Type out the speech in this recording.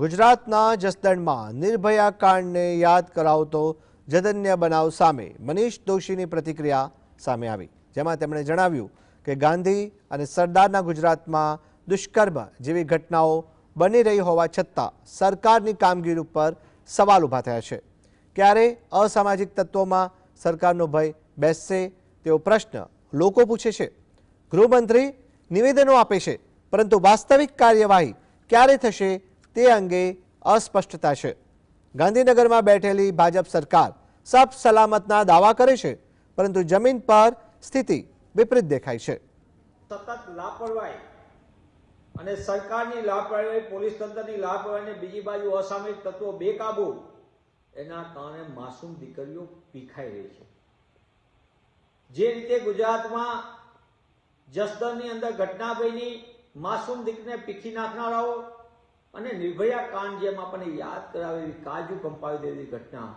ગુજરાતના જસદણમાં નિર્ભયા કાંડને યાદ કરાવતો જધન્ય બનાવ સામે મનીષ દોશીની પ્રતિક્રિયા સામે આવી, જેમાં તેમણે જણાવ્યું કે ગાંધી અને સરદારના ગુજરાતમાં દુષ્કર્મ જેવી ઘટનાઓ બની રહી હોવા છતાં સરકારની કામગીરી ઉપર સવાલ ઊભા થયા છે। ક્યારે અસામાજિક તત્વોમાં સરકારનો ભય બેસશે તેવો પ્રશ્ન લોકો પૂછે છે। ગૃહમંત્રી નિવેદનો આપે છે, પરંતુ વાસ્તવિક કાર્યવાહી ક્યારે થશે તે અંગે અસ્પષ્ટતા છે। ગાંધીનગરમાં બેઠેલી ભાજપ સરકાર સબ સલામતના દાવા કરે છે, પરંતુ જમીન પર સ્થિતિ વિપરીત દેખાય છે। સતત લાપરવાહી અને સરકારની લાપરવાહી, પોલીસ તંત્રની લાપરવાહી, બીજી બાજુ અસામાજિક તત્વો બેકાબુ, એના કારણે માસૂમ દીકરીઓ પીખાઈ રહી છે। જે રીતે ગુજરાતમાં જસદણની અંદર ઘટના બની, માસૂમ દીકરીને પીખી નાખનારાઓ અને નિર્ભયા કાંડ જેમ આપણને યાદ કરાવેલી, કાજુ કંપાવી દેવી ઘટના